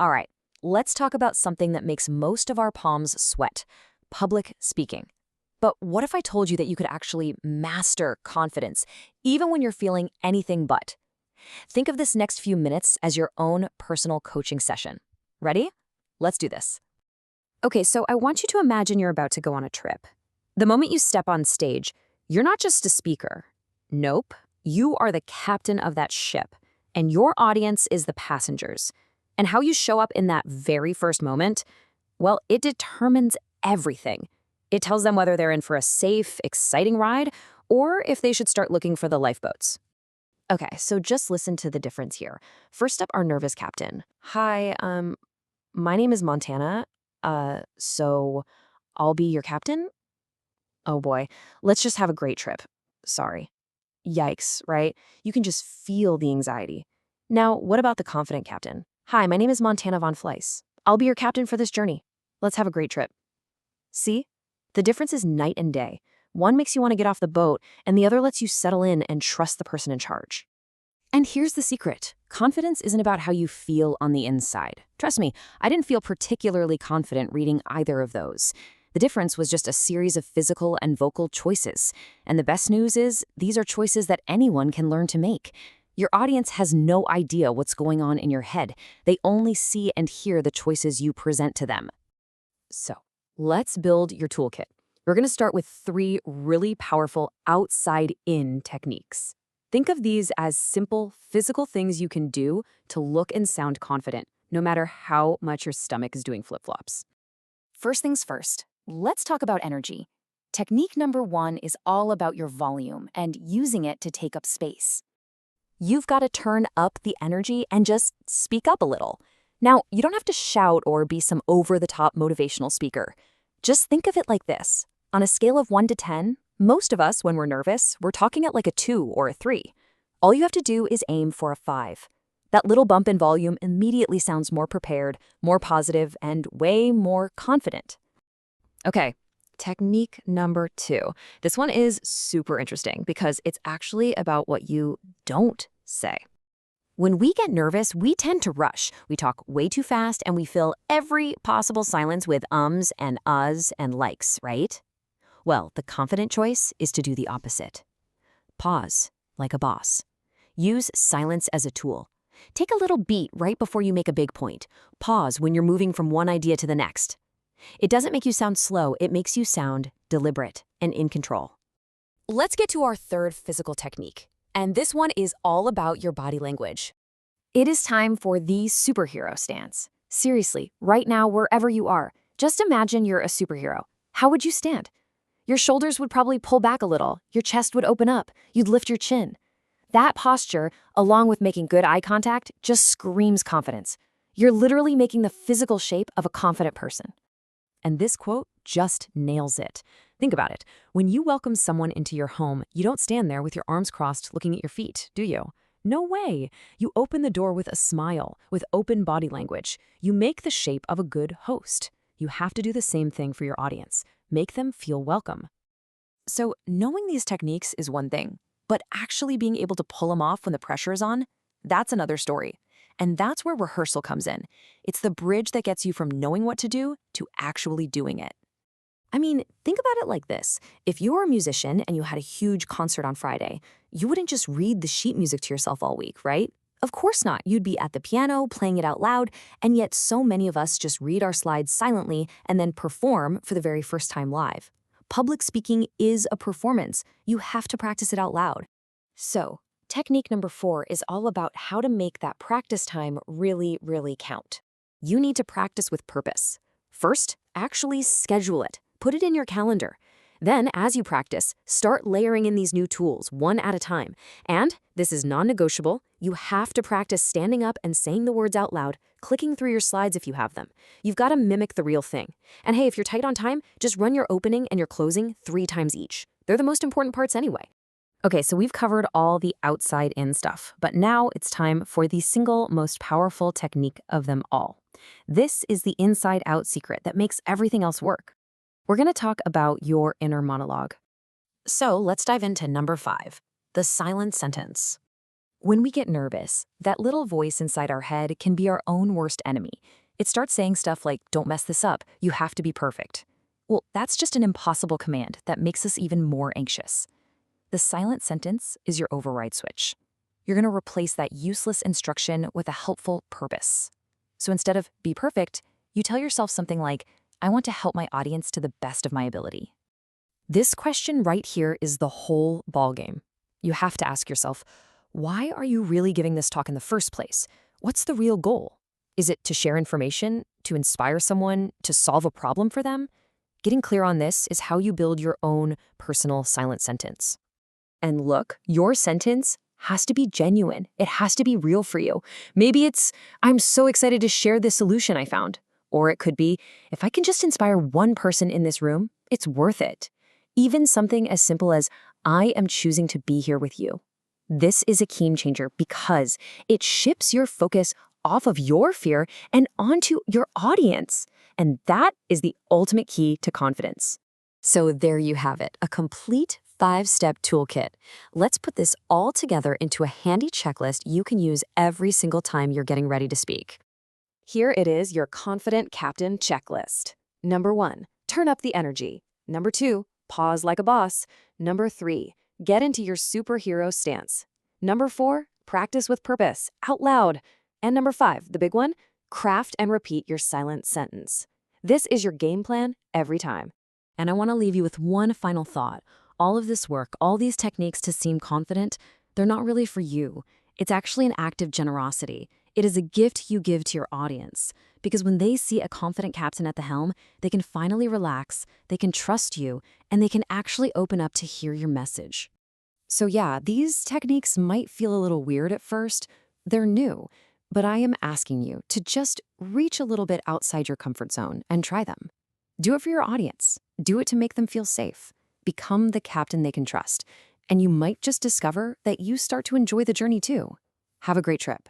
All right, let's talk about something that makes most of our palms sweat: public speaking. But what if I told you that you could actually master confidence, even when you're feeling anything but? Think of this next few minutes as your own personal coaching session. Ready? Let's do this. Okay, so I want you to imagine you're about to go on a trip. The moment you step on stage, you're not just a speaker. Nope, you are the captain of that ship, and your audience is the passengers. And how you show up in that very first moment, well, it determines everything. It tells them whether they're in for a safe, exciting ride, or if they should start looking for the lifeboats. Okay, so just listen to the difference here. First up, our nervous captain. Hi, my name is Montana. So I'll be your captain? Oh boy, let's just have a great trip. Sorry. Yikes, right? You can just feel the anxiety. Now, what about the confident captain? Hi, my name is Montana von Fliss. I'll be your captain for this journey. Let's have a great trip. See? The difference is night and day. One makes you want to get off the boat, and the other lets you settle in and trust the person in charge. And here's the secret. Confidence isn't about how you feel on the inside. Trust me, I didn't feel particularly confident reading either of those. The difference was just a series of physical and vocal choices. And the best news is, these are choices that anyone can learn to make. Your audience has no idea what's going on in your head. They only see and hear the choices you present to them. So, let's build your toolkit. We're going to start with 3 really powerful outside-in techniques. Think of these as simple, physical things you can do to look and sound confident, no matter how much your stomach is doing flip-flops. First things first, let's talk about energy. Technique number 1 is all about your volume and using it to take up space. You've got to turn up the energy and just speak up a little. Now, you don't have to shout or be some over-the-top motivational speaker. Just think of it like this. On a scale of 1 to 10, most of us, when we're nervous, we're talking at like a 2 or a 3. All you have to do is aim for a 5. That little bump in volume immediately sounds more prepared, more positive, and way more confident. Okay, technique number 2. This one is super interesting because it's actually about what you don't say. When we get nervous, we tend to rush. We talk way too fast and we fill every possible silence with ums and uhs and likes, right? Well, the confident choice is to do the opposite. Pause, like a boss. Use silence as a tool. Take a little beat right before you make a big point. Pause when you're moving from one idea to the next. It doesn't make you sound slow, it makes you sound deliberate and in control. Let's get to our third physical technique, and this one is all about your body language. It is time for the superhero stance. Seriously, right now, wherever you are, just imagine you're a superhero. How would you stand? Your shoulders would probably pull back a little, your chest would open up, you'd lift your chin. That posture, along with making good eye contact, just screams confidence. You're literally making the physical shape of a confident person. And this quote just nails it. Think about it. When you welcome someone into your home, you don't stand there with your arms crossed looking at your feet, do you? No way. You open the door with a smile, with open body language. You make the shape of a good host. You have to do the same thing for your audience. Make them feel welcome. So knowing these techniques is one thing, but actually being able to pull them off when the pressure is on, that's another story. And that's where rehearsal comes in. It's the bridge that gets you from knowing what to do to actually doing it. I mean, think about it like this. If you were a musician and you had a huge concert on Friday, you wouldn't just read the sheet music to yourself all week, right? Of course not. You'd be at the piano, playing it out loud, and yet so many of us just read our slides silently and then perform for the very first time live. Public speaking is a performance. You have to practice it out loud. So, technique number 4 is all about how to make that practice time really, really count. You need to practice with purpose. First, actually schedule it. Put it in your calendar. Then, as you practice, start layering in these new tools one at a time. And, this is non-negotiable, you have to practice standing up and saying the words out loud, clicking through your slides if you have them. You've got to mimic the real thing. And hey, if you're tight on time, just run your opening and your closing 3 times each. They're the most important parts anyway. Okay, so we've covered all the outside-in stuff, but now it's time for the single most powerful technique of them all. This is the inside-out secret that makes everything else work. We're going to talk about your inner monologue. So let's dive into number 5, the silent sentence. When we get nervous, that little voice inside our head can be our own worst enemy. It starts saying stuff like, "Don't mess this up, you have to be perfect." Well, that's just an impossible command that makes us even more anxious. The silent sentence is your override switch. You're going to replace that useless instruction with a helpful purpose. So instead of "be perfect," you tell yourself something like, "I want to help my audience to the best of my ability." This question right here is the whole ballgame. You have to ask yourself, why are you really giving this talk in the first place? What's the real goal? Is it to share information, to inspire someone, to solve a problem for them? Getting clear on this is how you build your own personal silent sentence. And look, your sentence has to be genuine. It has to be real for you. Maybe it's, "I'm so excited to share this solution I found." Or it could be, "If I can just inspire one person in this room, it's worth it." Even something as simple as, "I am choosing to be here with you." This is a game changer because it shifts your focus off of your fear and onto your audience. And that is the ultimate key to confidence. So there you have it, a complete 5-step toolkit. Let's put this all together into a handy checklist you can use every single time you're getting ready to speak. Here it is, your Confident Captain checklist. Number 1, turn up the energy. Number 2, pause like a boss. Number 3, get into your superhero stance. Number 4, practice with purpose, out loud. And number 5, the big one, craft and repeat your silent sentence. This is your game plan every time. And I want to leave you with one final thought. All of this work, all these techniques to seem confident, they're not really for you. It's actually an act of generosity. It is a gift you give to your audience. Because when they see a confident captain at the helm, they can finally relax, they can trust you, and they can actually open up to hear your message. So yeah, these techniques might feel a little weird at first. They're new. But I am asking you to just reach a little bit outside your comfort zone and try them. Do it for your audience. Do it to make them feel safe. Become the captain they can trust. And you might just discover that you start to enjoy the journey too. Have a great trip.